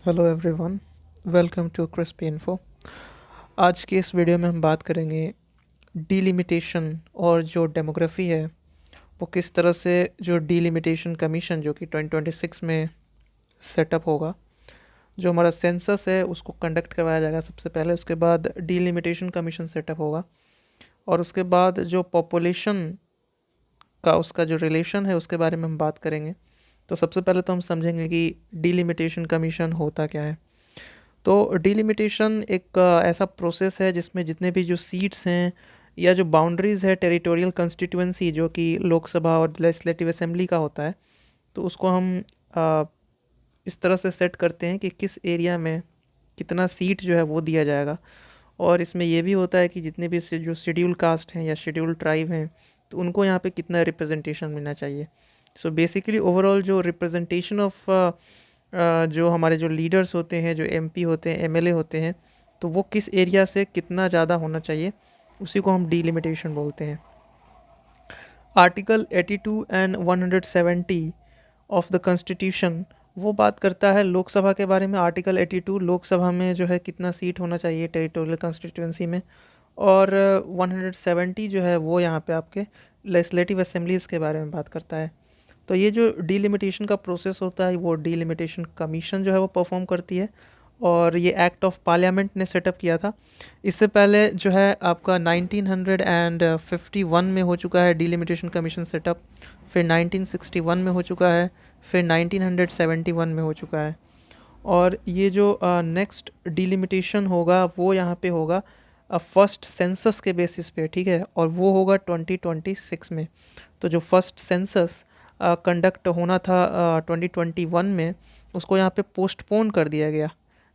Hello everyone, welcome to crispy info. आज की इस वीडियो में हम बात करेंगे डीलिमिटेशन और जो डेमोग्राफी है वो किस तरह से जो डीलिमिटेशन कमीशन जो कि 2026 में सेटअप होगा, जो हमारा सेंसस है उसको कंडक्ट करवाया जाएगा सबसे पहले। उसके बाद डीलिमिटेशन कमीशन सेटअप होगा और उसके बाद जो पॉपुलेशन का उसका जो रिलेशन है उसके बारे में हम बात करेंगे। तो सबसे पहले तो हम समझेंगे कि डीलिमिटेशन कमीशन होता क्या है। तो डिलिमिटेशन एक ऐसा प्रोसेस है जिसमें जितने भी जो सीट्स हैं या जो बाउंड्रीज़ है टेरिटोरियल कंस्टिट्यूएंसी जो कि लोकसभा और लेजिस्लेटिव असेंबली का होता है, तो उसको हम अ, इस तरह से सेट करते हैं कि किस एरिया में कितना सीट जो है वो दिया जाएगा। और इसमें ये भी होता है कि जितने भी जो शेड्यूल कास्ट हैं या शेड्यूल ट्राइब हैं तो उनको यहाँ पे कितना रिप्रेजेंटेशन मिलना चाहिए। सो बेसिकली ओवरऑल जो रिप्रेजेंटेशन ऑफ जो हमारे जो लीडर्स होते हैं, जो एमपी होते हैं, एमएलए होते हैं, तो वो किस एरिया से कितना ज़्यादा होना चाहिए, उसी को हम डीलिमिटेशन बोलते हैं। Article 82 and 170 of the constitution वो बात करता है लोकसभा के बारे में। आर्टिकल 82 लोकसभा में जो है कितना सीट होना चाहिए टेरिटोरियल कंस्टिट्यूंसी में, और 170 जो है वो यहाँ पे आपके लेजिस्लेटिव असेंबलीज़ के बारे में बात करता है। तो ये जो डीलिमिटेशन का प्रोसेस होता है वो डीलिमिटेशन कमीशन जो है वो परफॉर्म करती है, और ये एक्ट ऑफ पार्लियामेंट ने सेटअप किया था। इससे पहले जो है आपका 1951 में हो चुका है डीलिमिटेशन कमीशन सेटअप, फिर 1961 में हो चुका है, फिर 1971 में हो चुका है। और ये जो नेक्स्ट डीलिमिटेशन होगा वो यहाँ पे होगा फर्स्ट सेंसस के बेसिस पे, ठीक है, और वो होगा 2026 में। तो जो फर्स्ट सेंसस कंडक्ट होना था 2021 में, उसको यहाँ पे पोस्टपोन कर दिया गया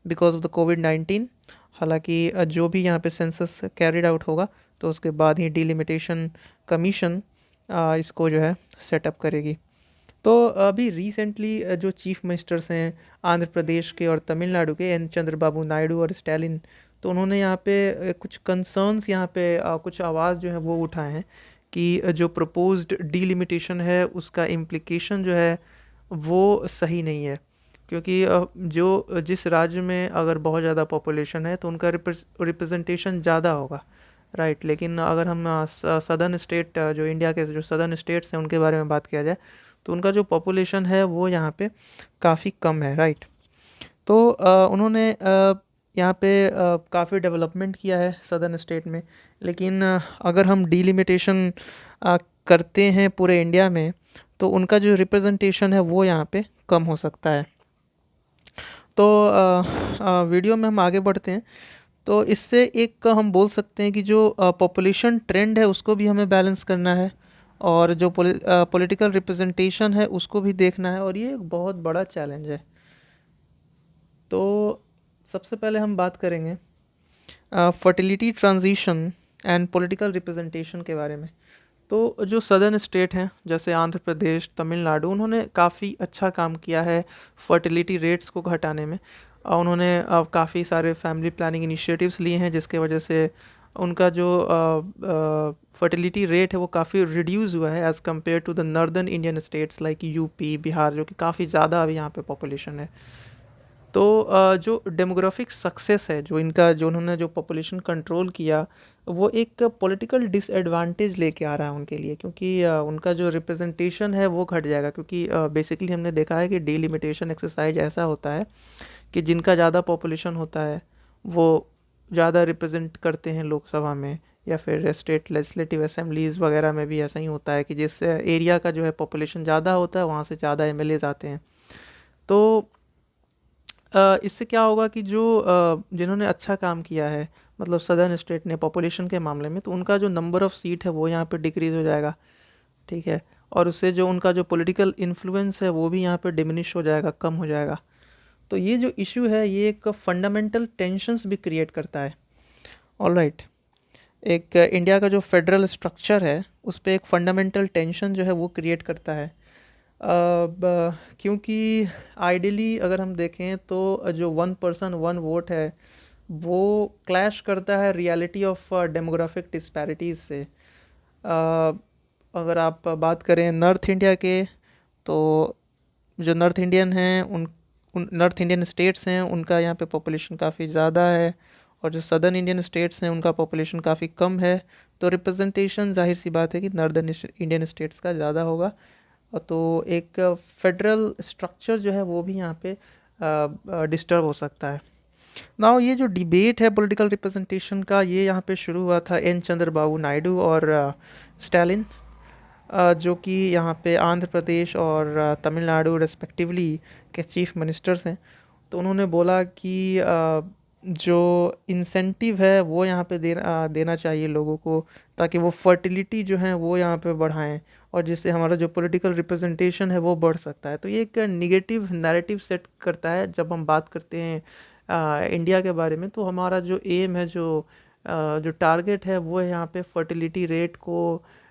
बिकॉज ऑफ द कोविड-19। हालांकि जो भी यहाँ पे सेंसस कैरिड आउट होगा तो उसके बाद ही डीलिमिटेशन कमीशन इसको जो है सेटअप करेगी। तो अभी रिसेंटली जो चीफ मिनिस्टर्स हैं आंध्र प्रदेश के और तमिलनाडु के, एन चंद्रबाबू नायडू और स्टैलिन, तो उन्होंने यहाँ पे कुछ कंसर्न्स यहाँ पे कुछ आवाज़ जो है वो उठाए हैं कि जो प्रपोज्ड डीलिमिटेशन है उसका इम्प्लीकेशन जो है वो सही नहीं है। क्योंकि जो जिस राज्य में अगर बहुत ज़्यादा पॉपुलेशन है तो उनका रिप्रेजेंटेशन ज़्यादा होगा, राइट। लेकिन अगर हम सदर्न स्टेट जो इंडिया के जो सदर्न स्टेट्स हैं उनके बारे में बात किया जाए तो उनका जो पॉपुलेशन है वो यहाँ पे काफ़ी कम है, राइट। तो उन्होंने यहाँ पे काफ़ी डेवलपमेंट किया है सदर्न स्टेट में। लेकिन अगर हम डीलिमिटेशन करते हैं पूरे इंडिया में तो उनका जो रिप्रेजेंटेशन है वो यहाँ पे कम हो सकता है। तो वीडियो में हम आगे बढ़ते हैं। तो इससे एक हम बोल सकते हैं कि जो पॉपुलेशन ट्रेंड है उसको भी हमें बैलेंस करना है, और जो पॉलिटिकल रिप्रेजेंटेशन है उसको भी देखना है, और ये एक बहुत बड़ा चैलेंज है। तो सबसे पहले हम बात करेंगे fertility transition and political representation के बारे में। तो जो सदर्न स्टेट हैं जैसे आंध्र प्रदेश, तमिलनाडु, उन्होंने काफ़ी अच्छा काम किया है फर्टिलिटी रेट्स को घटाने में। उन्होंने काफ़ी सारे फैमिली प्लानिंग इनिशिएटिव्स लिए हैं जिसके वजह से उनका जो फर्टिलिटी रेट है वो काफ़ी रिड्यूस हुआ है as compare to the northern Indian states like UP, Bihar, जो कि काफ़ी ज़्यादा अभी यहाँ पे पॉपुलेशन है। तो जो डेमोग्राफिक सक्सेस है जो इनका, जो उन्होंने जो पॉपुलेशन कंट्रोल किया, वो एक पॉलिटिकल डिसएडवांटेज लेके आ रहा है उनके लिए, क्योंकि उनका जो रिप्रेजेंटेशन है वो घट जाएगा। क्योंकि बेसिकली हमने देखा है कि डीलिमिटेशन एक्सरसाइज ऐसा होता है कि जिनका ज़्यादा पॉपुलेशन होता है वो ज़्यादा रिप्रेजेंट करते हैं लोकसभा में, या फिर स्टेट लेजिस्लेटिव असेंबलीज़ वगैरह में भी ऐसा ही होता है कि जिस एरिया का जो है पॉपुलेशन ज़्यादा होता है वहाँ से ज़्यादा एमएलएज आते हैं। तो इससे क्या होगा कि जो जिन्होंने अच्छा काम किया है, मतलब सदर्न स्टेट ने पॉपुलेशन के मामले में, तो उनका जो नंबर ऑफ़ सीट है वो यहाँ पे डिक्रीज़ हो जाएगा, ठीक है। और उससे जो उनका जो पॉलिटिकल इन्फ्लुएंस है वो भी यहाँ पे डिमिनिश हो जाएगा, कम हो जाएगा। तो ये जो इशू है ये एक फंडामेंटल टेंशन्स भी क्रिएट करता है। ऑलराइट, एक इंडिया का जो फेडरल स्ट्रक्चर है उस पे एक फंडामेंटल टेंशन जो है वो क्रिएट करता है। अब क्योंकि आइडियली अगर हम देखें तो जो वन पर्सन वन वोट है वो क्लैश करता है रियलिटी ऑफ डेमोग्राफिक डिस्पैरिटीज़ से। अगर आप बात करें नॉर्थ इंडिया के, तो जो नॉर्थ इंडियन हैं नॉर्थ इंडियन स्टेट्स हैं उनका यहाँ पे पॉपुलेशन काफ़ी ज़्यादा है, और जो सदर्न इंडियन स्टेट्स हैं उनका पॉपुलेशन काफ़ी कम है। तो रिप्रेजेंटेशन जाहिर सी बात है कि नॉर्दर्न इंडियन स्टेट्स का ज़्यादा होगा। तो एक फेडरल स्ट्रक्चर जो है वो भी यहाँ पे डिस्टर्ब हो सकता है। नाउ ये जो डिबेट है पॉलिटिकल रिप्रेजेंटेशन का, ये यहाँ पे शुरू हुआ था एन चंद्रबाबू नायडू और स्टालिन, जो कि यहाँ पे आंध्र प्रदेश और तमिलनाडु रेस्पेक्टिवली के चीफ मिनिस्टर्स हैं। तो उन्होंने बोला कि जो इंसेंटिव है वो यहाँ पे देना चाहिए लोगों को, ताकि वो फर्टिलिटी जो है वो यहाँ पे बढ़ाएं, और जिससे हमारा जो पॉलिटिकल रिप्रेजेंटेशन है वो बढ़ सकता है। तो ये एक निगेटिव नैरेटिव सेट करता है जब हम बात करते हैं इंडिया के बारे में। तो हमारा जो एम है, जो टारगेट है वो है यहाँ पे फर्टिलिटी रेट को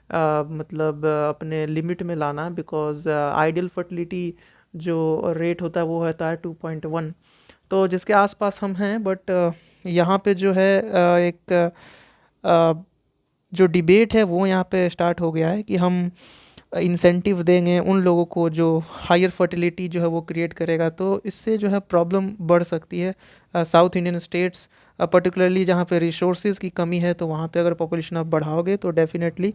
मतलब अपने लिमिट में लाना, बिकॉज आइडियल फर्टिलिटी जो रेट होता है वो होता है 2.1, तो जिसके आसपास हम हैं। बट यहाँ पे जो है एक जो डिबेट है वो यहाँ पे स्टार्ट हो गया है कि हम इंसेंटिव देंगे उन लोगों को जो हायर फर्टिलिटी जो है वो क्रिएट करेगा। तो इससे जो है प्रॉब्लम बढ़ सकती है। साउथ इंडियन स्टेट्स पर्टिकुलरली जहाँ पे रिसोर्सेज की कमी है, तो वहाँ पे अगर पॉपुलेशन आप बढ़ाओगे तो definitely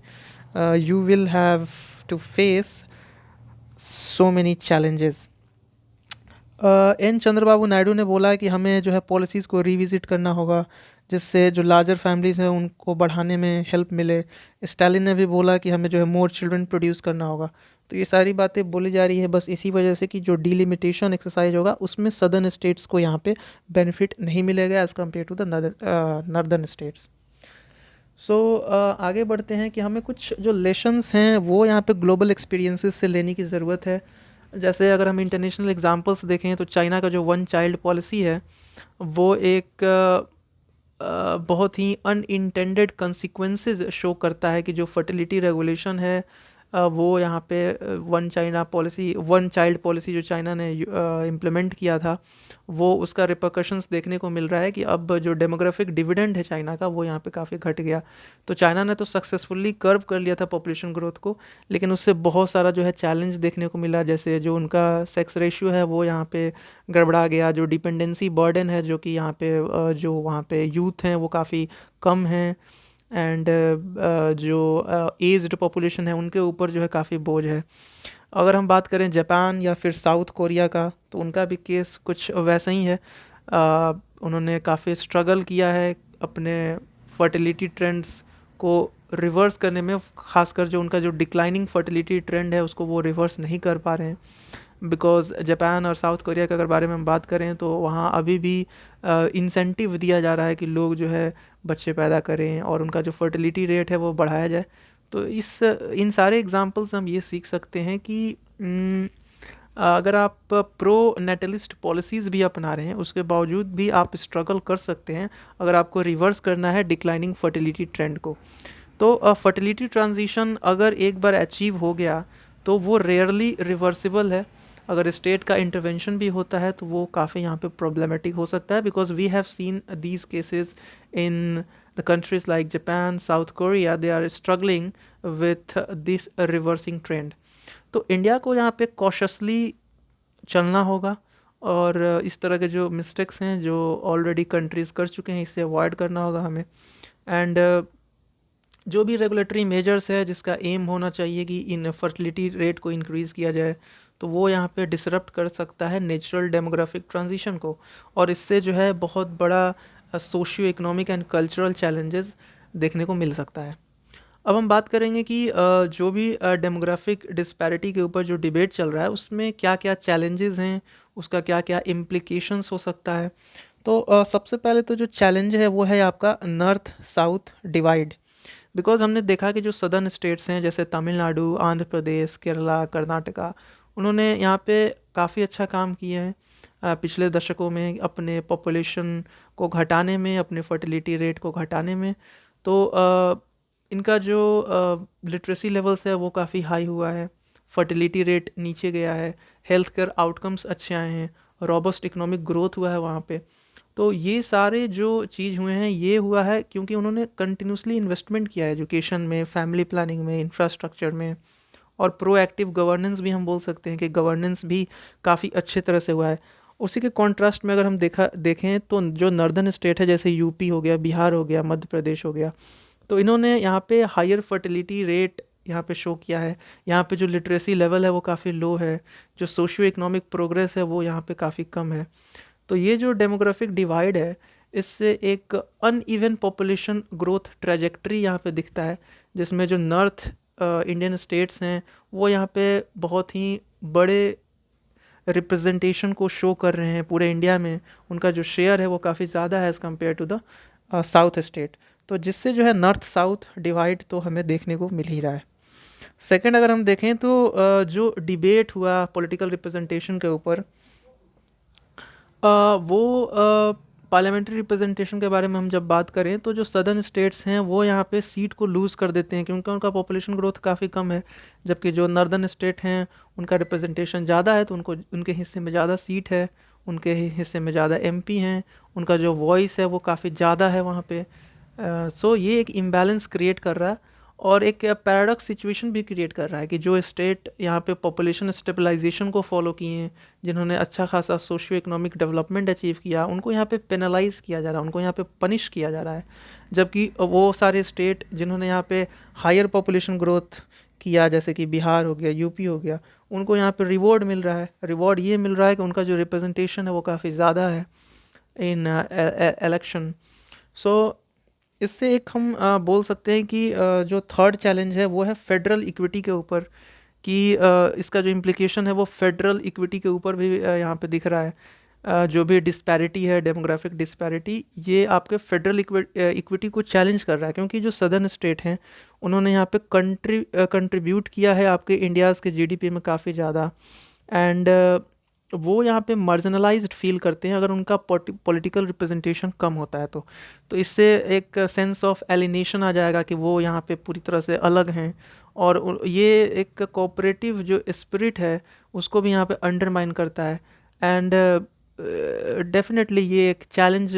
you will have to face so many challenges. N Chandrababu Naidu ने बोला है कि हमें जो है पॉलिसीज़ को रिविज़िट करना होगा, जिससे जो लार्जर फैमिलीज़ हैं उनको बढ़ाने में हेल्प मिले। स्टालिन ने भी बोला कि हमें जो है मोर चिल्ड्रन प्रोड्यूस करना होगा। तो ये सारी बातें बोली जा रही है बस इसी वजह से कि जो डिलिमिटेशन एक्सरसाइज होगा उसमें सदर्न स्टेट्स को यहाँ पे बेनिफिट नहीं मिलेगा as compare to the northern states. So आगे बढ़ते हैं कि हमें कुछ जो लेसन्स हैं वो यहाँ पे ग्लोबल एक्सपीरियंसेस से लेने की ज़रूरत है। जैसे अगर हम इंटरनेशनल एग्जांपल्स देखें तो चाइना का जो वन चाइल्ड पॉलिसी है वो एक बहुत ही अनइंटेंडेड कंसिक्वेंसेस शो करता है कि जो फर्टिलिटी रेगुलेशन है वो यहाँ पे वन चाइल्ड पॉलिसी जो चाइना ने इम्प्लीमेंट किया था, वो उसका रिपरकशंस देखने को मिल रहा है कि अब जो डेमोग्राफिक डिविडेंड है चाइना का वो यहाँ पे काफ़ी घट गया। तो चाइना ने तो सक्सेसफुली कर्व कर लिया था पॉपुलेशन ग्रोथ को, लेकिन उससे बहुत सारा जो है चैलेंज देखने को मिला। जैसे जो उनका सेक्स रेशियो है वो यहाँ पे गड़बड़ा गया, जो डिपेंडेंसी बर्डन है जो कि यहाँ पे जो वहाँ पे यूथ हैं वो काफ़ी कम हैं, एंड जो एज्ड पॉपुलेशन है उनके ऊपर जो है काफ़ी बोझ है। अगर हम बात करें जापान या फिर साउथ कोरिया का, तो उनका भी केस कुछ वैसा ही है। उन्होंने काफ़ी स्ट्रगल किया है अपने फर्टिलिटी ट्रेंड्स को रिवर्स करने में, खासकर जो उनका जो डिक्लाइनिंग फर्टिलिटी ट्रेंड है उसको वो रिवर्स नहीं कर पा रहे हैं। बिकॉज़ जापान और साउथ कोरिया के अगर बारे में हम बात करें तो वहाँ अभी भी इंसेंटिव दिया जा रहा है कि लोग जो है बच्चे पैदा करें और उनका जो फर्टिलिटी रेट है वो बढ़ाया जाए। तो इन सारे एग्जांपल से हम ये सीख सकते हैं कि अगर आप प्रो नेटलिस्ट पॉलिसीज़ भी अपना रहे हैं उसके बावजूद भी आप स्ट्रगल कर सकते हैं अगर आपको रिवर्स करना है डिक्लाइनिंग फर्टिलिटी ट्रेंड को। तो फर्टिलिटी ट्रांजिशन अगर एक बार अचीव हो गया तो वो रेयरली रिवर्सिबल है। अगर स्टेट का इंटरवेंशन भी होता है तो वो काफ़ी यहाँ पे प्रॉब्लमेटिक हो सकता है, because we have seen these cases in the countries like Japan, South Korea, they are struggling with this reversing trend. तो इंडिया को यहाँ पे कॉशसली चलना होगा और इस तरह के जो मिस्टेक्स हैं जो ऑलरेडी कंट्रीज़ कर चुके हैं इससे अवॉइड करना होगा हमें। एंड जो भी रेगुलेटरी मेजर्स है जिसका एम होना चाहिए कि इन फर्टिलिटी रेट को इंक्रीज़ किया जाए, तो वो यहाँ पे डिसरप्ट कर सकता है नेचुरल डेमोग्राफिक ट्रांजिशन को, और इससे जो है बहुत बड़ा socio economic and cultural challenges देखने को मिल सकता है। अब हम बात करेंगे कि जो भी डेमोग्राफिक डिस्पैरिटी के ऊपर जो डिबेट चल रहा है उसमें क्या क्या चैलेंजेस हैं, उसका क्या क्या इम्प्लिकेशंस हो सकता है। तो सबसे पहले तो जो चैलेंज है वो है आपका नॉर्थ साउथ डिवाइड। बिकॉज़ हमने देखा कि जो सदर्न स्टेट्स हैं जैसे तमिलनाडु, आंध्र प्रदेश, केरला, कर्नाटका, उन्होंने यहाँ पे काफ़ी अच्छा काम किए हैं पिछले दशकों में अपने पॉपुलेशन को घटाने में, अपने फर्टिलिटी रेट को घटाने में। तो इनका जो लिटरेसी लेवल्स है वो काफ़ी हाई हुआ है, फर्टिलिटी रेट नीचे गया है, हेल्थ केयर आउटकम्स अच्छे आए हैं, रॉबस्ट इकोनॉमिक ग्रोथ हुआ है वहाँ पे। तो ये सारे जो चीज़ हुए हैं ये हुआ है क्योंकि उन्होंने कंटिन्यूसली इन्वेस्टमेंट किया है एजुकेशन में, फैमिली प्लानिंग में, इंफ्रास्ट्रक्चर में, और प्रोएक्टिव गवर्नेंस भी हम बोल सकते हैं कि गवर्नेंस भी काफ़ी अच्छे तरह से हुआ है। उसी के कॉन्ट्रास्ट में अगर हम देखें तो जो नॉर्दर्न स्टेट है जैसे यूपी हो गया, बिहार हो गया, मध्य प्रदेश हो गया, तो इन्होंने यहाँ पे हायर फर्टिलिटी रेट यहाँ पे शो किया है। यहाँ पे जो लिटरेसी लेवल है वो काफ़ी लो है, जो सोशियो इकोनॉमिक प्रोग्रेस है वो यहाँ पे काफ़ी कम है। तो ये जो डेमोग्राफिक डिवाइड है, इससे एक अनइवन पॉपुलेशन ग्रोथ ट्रेजेक्ट्री यहाँ पे दिखता है, जिसमें जो नॉर्थ इंडियन स्टेट्स हैं वो यहाँ पे बहुत ही बड़े रिप्रेजेंटेशन को शो कर रहे हैं पूरे इंडिया में। उनका जो शेयर है वो काफ़ी ज़्यादा है as compare to the south state. तो जिससे जो है नॉर्थ साउथ डिवाइड तो हमें देखने को मिल ही रहा है। सेकंड अगर हम देखें तो जो डिबेट हुआ पॉलिटिकल रिप्रेजेंटेशन के ऊपर, वो पार्लियामेंट्री रिप्रेजेंटेशन के बारे में हम जब बात करें तो जो सदर्न स्टेट्स हैं वो यहाँ पे सीट को लूज़ कर देते हैं क्योंकि उनका पॉपुलेशन ग्रोथ काफ़ी कम है, जबकि जो नॉर्दर्न स्टेट हैं उनका रिप्रेजेंटेशन ज़्यादा है, तो उनको उनके हिस्से में ज़्यादा सीट है, उनके हिस्से में ज़्यादा एमपी हैं, उनका जो वॉइस है वो काफ़ी ज़्यादा है वहाँ पे। सो ये एक इम्बैलेंस क्रिएट कर रहा है और एक पैराडॉक्स सिचुएशन भी क्रिएट कर रहा है कि जो स्टेट यहाँ पे पॉपुलेशन स्टेबलाइजेशन को फॉलो किए हैं, जिन्होंने अच्छा खासा सोशियो इकोनॉमिक डेवलपमेंट अचीव किया, उनको यहाँ पे पेनलाइज किया जा रहा है, उनको यहाँ पे पनिश किया जा रहा है। जबकि वो सारे स्टेट जिन्होंने यहाँ पे हायर पॉपुलेशन ग्रोथ किया, जैसे कि बिहार हो गया, यूपी हो गया, उनको यहाँ पे रिवॉर्ड मिल रहा है। रिवॉर्ड ये मिल रहा है कि उनका जो रिप्रेजेंटेशन है वो काफ़ी ज़्यादा है इन इलेक्शन। सो इससे एक हम बोल सकते हैं कि जो थर्ड चैलेंज है वो है फेडरल इक्विटी के ऊपर, कि इसका जो इम्प्लिकेशन है वो फेडरल इक्विटी के ऊपर भी यहाँ पे दिख रहा है। जो भी डिस्पैरिटी है, डेमोग्राफिक डिस्पैरिटी, ये आपके फेडरल इक्विटी को चैलेंज कर रहा है, क्योंकि जो सदर्न स्टेट हैं उन्होंने यहाँ पे कंट्रीब्यूट किया है आपके इंडियाज़ के जीडीपी में काफ़ी ज़्यादा, एंड वो यहाँ पे मार्जिनलाइज्ड फील करते हैं अगर उनका पॉलिटिकल रिप्रेजेंटेशन कम होता है तो इससे एक सेंस ऑफ एलिनेशन आ जाएगा कि वो यहाँ पे पूरी तरह से अलग हैं, और ये एक कोऑपरेटिव जो स्पिरिट है उसको भी यहाँ पे अंडरमाइन करता है। एंड डेफिनेटली ये एक चैलेंज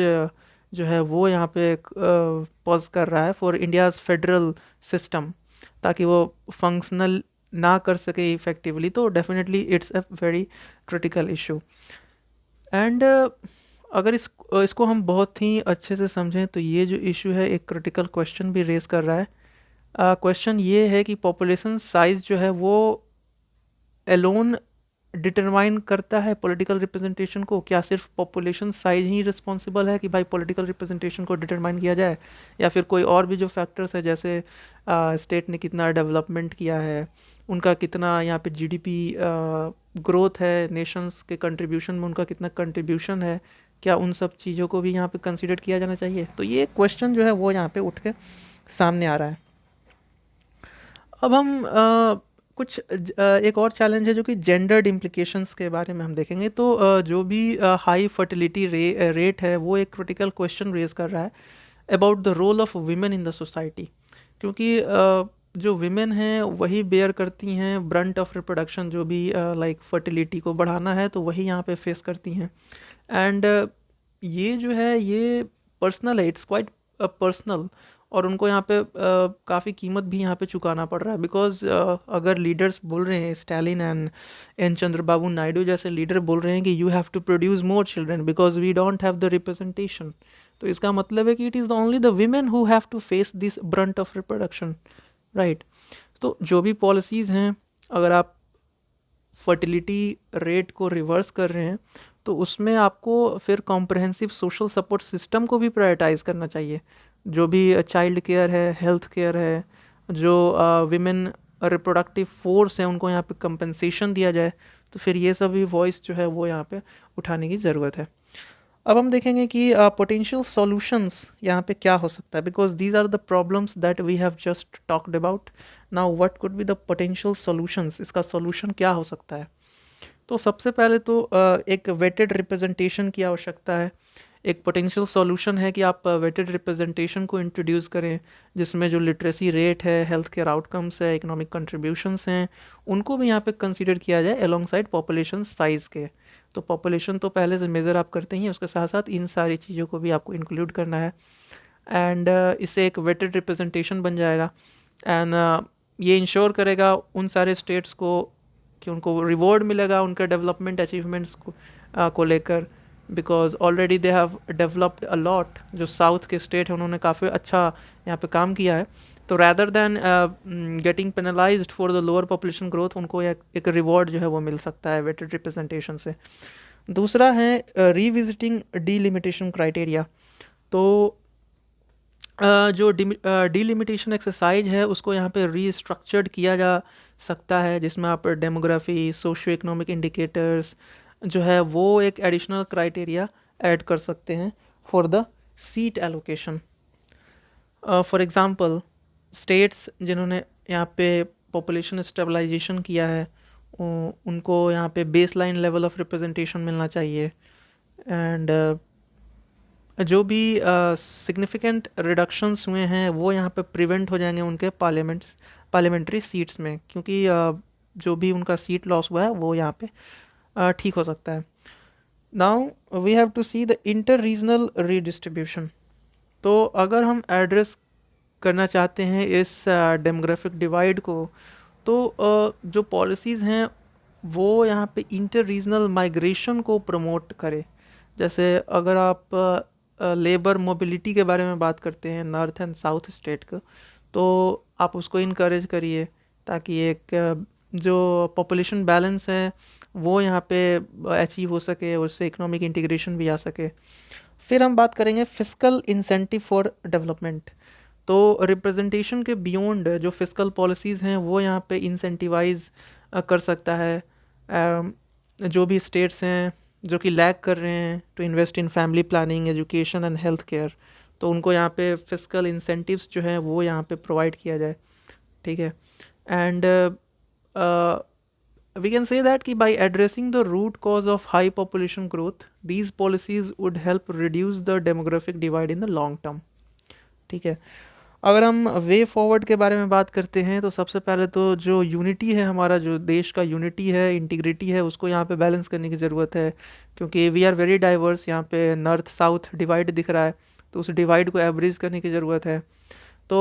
जो है वो यहाँ पे पॉज कर रहा है फॉर इंडियाज़ फेडरल सिस्टम, ताकि वो फंक्शनल ना कर सके इफेक्टिवली। तो definitely it's a very critical issue. And अगर इसको हम बहुत ही अच्छे से समझें तो ये जो इशू है एक क्रिटिकल क्वेश्चन भी रेज कर रहा है। क्वेश्चन ये है कि पॉपुलेशन साइज जो है वो एलोन डिटरमाइन करता है पॉलिटिकल रिप्रेजेंटेशन को? क्या सिर्फ पॉपुलेशन साइज ही रिस्पॉन्सिबल है कि भाई पॉलिटिकल रिप्रेजेंटेशन को डिटरमाइन किया जाए, या फिर कोई और भी जो फैक्टर्स है, जैसे स्टेट ने कितना डेवलपमेंट किया है, उनका कितना यहाँ पे जीडीपी ग्रोथ है, नेशंस के कंट्रीब्यूशन में उनका कितना कंट्रीब्यूशन है, क्या उन सब चीज़ों को भी यहाँ पे कंसिडर किया जाना चाहिए? तो ये क्वेश्चन जो है वो यहाँ पे उठ के सामने आ रहा है। अब हम एक और चैलेंज है जो कि जेंडर्ड इम्प्लिकेशंस के बारे में हम देखेंगे। तो जो भी हाई फर्टिलिटी रेट है वो एक क्रिटिकल क्वेश्चन रेज कर रहा है about the role of women in the society, क्योंकि जो वीमेन हैं वही बेयर करती हैं ब्रंट ऑफ रिप्रोडक्शन, जो भी लाइक फर्टिलिटी को बढ़ाना है तो वही यहाँ पे फेस करती हैं। एंड ये जो है ये पर्सनल है, इट्स क्वाइट पर्सनल, और उनको यहाँ पे काफ़ी कीमत भी यहाँ पे चुकाना पड़ रहा है। बिकॉज अगर लीडर्स बोल रहे हैं, स्टालिन एंड एन चंद्रबाबू नायडू जैसे लीडर बोल रहे हैं कि you have to produce more children because we don't have the representation, तो इसका मतलब है कि it is the only the women who have to face this brunt of reproduction, right. तो जो भी पॉलिसीज़ हैं, अगर आप फर्टिलिटी रेट को रिवर्स कर रहे हैं तो उसमें आपको फिर कॉम्प्रहेंसिव सोशल सपोर्ट सिस्टम को भी प्रायोरिटाइज करना चाहिए। जो भी चाइल्ड केयर है, हेल्थ केयर है, जो विमेन रिप्रोडक्टिव फोर्स है, उनको यहाँ पे कंपनसेशन दिया जाए। तो फिर ये सभी वॉइस जो है वो यहाँ पे उठाने की ज़रूरत है। अब हम देखेंगे कि पोटेंशियल सॉल्यूशंस यहाँ पे क्या हो सकता है, because these are the problems that we have just talked about. Now what could be the potential solutions, इसका सॉल्यूशन क्या हो सकता है? तो सबसे पहले तो एक वेटेड रिप्रेजेंटेशन की आवश्यकता है। एक पोटेंशियल सॉल्यूशन है कि आप वेटेड रिप्रेजेंटेशन को इंट्रोड्यूस करें, जिसमें जो लिटरेसी रेट है, हेल्थ केयर आउटकम्स है, इकोनॉमिक कंट्रीब्यूशंस हैं, उनको भी यहाँ पे कंसीडर किया जाए अलोंग साइड पॉपुलेशन साइज़ के। तो पॉपुलेशन तो पहले से मेज़र आप करते ही, उसके साथ साथ इन सारी चीज़ों को भी आपको इंक्लूड करना है। एंड इससे एक वेटेड रिप्रेजेंटेशन बन जाएगा, एंड ये इंश्योर करेगा उन सारे स्टेट्स को कि उनको रिवॉर्ड मिलेगा उनके डेवलपमेंट अचीवमेंट्स को को लेकर, because already they have developed a lot. जो साउथ के स्टेट हैं उन्होंने काफ़ी अच्छा यहाँ पे काम किया है, तो rather than getting penalised for the lower population growth, उनको एक रिवॉर्ड जो है वो मिल सकता है वेटेड रिप्रेजेंटेशन से। दूसरा है रीविजिटिंग डीलिमिटेशन क्राइटेरिया। तो जो डीलिमिटेशन एक्सरसाइज है उसको यहाँ पे रीस्ट्रक्चर्ड किया जा सकता है, जिसमें आप डेमोग्राफी, सोशियो इकोनॉमिक इंडिकेटर्स जो है वो एक एडिशनल क्राइटेरिया ऐड कर सकते हैं for the seat allocation. For example, states जिन्होंने यहाँ पे पॉपुलेशन स्टेबलाइजेशन किया है उनको यहाँ पे बेसलाइन लेवल ऑफ रिप्रेजेंटेशन मिलना चाहिए, एंड जो भी सिग्निफिकेंट रिडक्शंस हुए हैं वो यहाँ पे प्रिवेंट हो जाएंगे उनके पार्लियामेंट्री सीट्स में, क्योंकि जो भी उनका सीट लॉस हुआ है वो यहाँ पे ठीक हो सकता है। Now we have to see the inter regional redistribution. तो अगर हम एड्रेस करना चाहते हैं इस डेमोग्राफिक डिवाइड को, तो जो पॉलिसीज़ हैं वो यहाँ पे इंटर रीजनल माइग्रेशन को प्रमोट करे। जैसे अगर आप लेबर मोबिलिटी के बारे में बात करते हैं नॉर्थ एंड साउथ स्टेट का, तो आप उसको इनकरेज करिए ताकि एक जो पॉपुलेशन बैलेंस है वो यहाँ पे अचीव हो सके, उससे इकोनॉमिक इंटीग्रेशन भी आ सके। फिर हम बात करेंगे फिस्कल इंसेंटिव फॉर डेवलपमेंट। तो रिप्रेजेंटेशन के बियॉन्ड जो फिस्कल पॉलिसीज़ हैं वो यहाँ पे इंसेंटिवाइज कर सकता है जो भी स्टेट्स हैं जो कि लैग कर रहे हैं to invest in family planning, education and health care, तो उनको यहाँ पे फिस्कल इंसेंटिव्स जो हैं वो यहाँ पे प्रोवाइड किया जाए। ठीक है, and we can say that कि by addressing the root cause of high population growth, these policies would help reduce the demographic divide in the long term। ठीक है, अगर हम वे फॉरवर्ड के बारे में बात करते हैं तो सबसे पहले तो जो यूनिटी है, हमारा जो देश का यूनिटी है, इंटीग्रिटी है, उसको यहाँ पे बैलेंस करने की ज़रूरत है, क्योंकि वी आर वेरी डाइवर्स। यहाँ पे नॉर्थ साउथ डिवाइड दिख रहा है, तो उस डिवाइड को एवरेज करने की ज़रूरत है। तो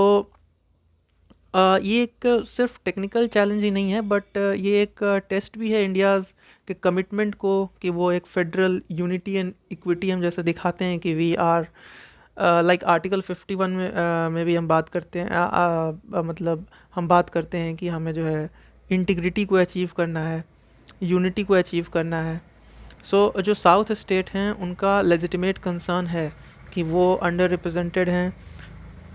ये एक सिर्फ टेक्निकल चैलेंज ही नहीं है, बट ये एक टेस्ट भी है इंडियाज़ के कमिटमेंट को कि वो एक फेडरल यूनिटी एंड इक्विटी हम जैसे दिखाते हैं कि वी आर लाइक आर्टिकल 51 में भी हम बात करते हैं, मतलब हम बात करते हैं कि हमें जो है इंटीग्रिटी को अचीव करना है, यूनिटी को अचीव करना है। सो जो साउथ स्टेट हैं उनका लेजिटिमेट कंसर्न है कि वो अंडर रिप्रेजेंटेड हैं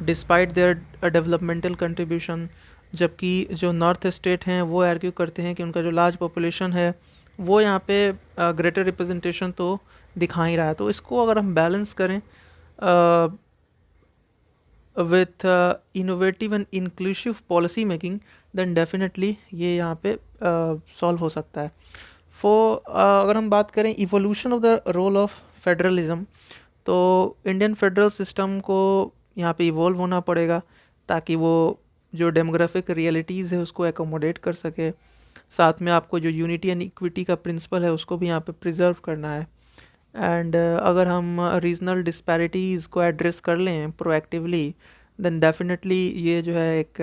डिस्पाइट देयर डेवलपमेंटल कंट्रीब्यूशन, जबकि जो नॉर्थ स्टेट हैं वो आर्ग्यू करते हैं कि उनका जो लार्ज पॉपुलेशन है वो यहाँ पे ग्रेटर रिप्रेजेंटेशन तो दिखा ही रहा है। तो इसको अगर हम बैलेंस करें with innovative and inclusive policy making, then definitely ये यहाँ पे सॉल्व हो सकता है। अगर हम बात करें evolution of the role of federalism, तो इंडियन फेडरल सिस्टम को यहाँ पे इवॉल्व होना पड़ेगा ताकि वो जो डेमोग्राफिक रियलिटीज़ है उसको एकोमोडेट कर सके। साथ में आपको जो यूनिटी एंड इक्विटी का प्रिंसिपल है उसको भी यहाँ पे प्रिजर्व करना है। एंड अगर हम रीजनल डिस्पैरिटीज़ को एड्रेस कर लें प्रोएक्टिवली, देन डेफिनेटली ये जो है एक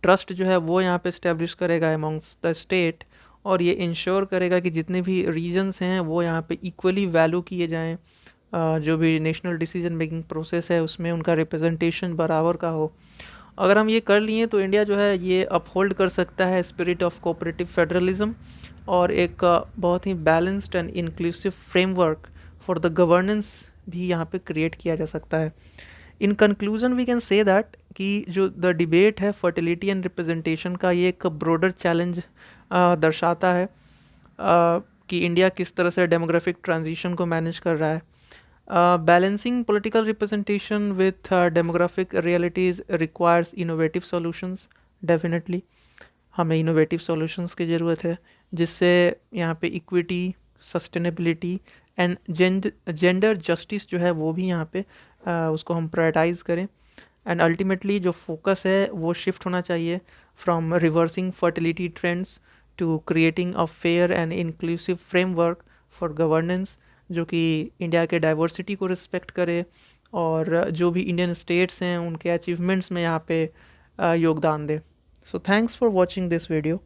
ट्रस्ट जो है वो यहाँ पे इस्टेब्लिश करेगा अमॉन्ग्स द स्टेट, और ये इंश्योर करेगा कि जितने भी रीजन्स हैं वो यहाँ पे इक्वली वैल्यू किए जाएँ, जो भी नेशनल डिसीजन मेकिंग प्रोसेस है उसमें उनका रिप्रेजेंटेशन बराबर का हो। अगर हम ये कर लिए तो इंडिया जो है ये अपहोल्ड कर सकता है स्पिरिट ऑफ कोऑपरेटिव फेडरलिज्म, और एक बहुत ही balanced and inclusive framework for the governance भी यहाँ पे क्रिएट किया जा सकता है। In conclusion we can say that कि जो द डिबेट है फर्टिलिटी एंड रिप्रेजेंटेशन का, ये एक ब्रॉडर चैलेंज दर्शाता है कि इंडिया किस तरह से डेमोग्राफिक ट्रांजिशन को मैनेज कर रहा है। Balancing political representation with demographic realities requires innovative solutions. Definitely हमें इनोवेटिव सॉल्यूशंस की ज़रूरत है जिससे यहाँ पे equity, sustainability and gender justice जो है वो भी यहाँ पे उसको हम प्रायोरिटाइज़ करें। एंड अल्टीमेटली जो फोकस है वो शिफ्ट होना चाहिए from reversing fertility trends to creating a fair and inclusive framework for governance, जो कि इंडिया के डाइवर्सिटी को रिस्पेक्ट करे और जो भी इंडियन स्टेट्स हैं उनके अचीवमेंट्स में यहाँ पे योगदान दे। So thanks for watching this video.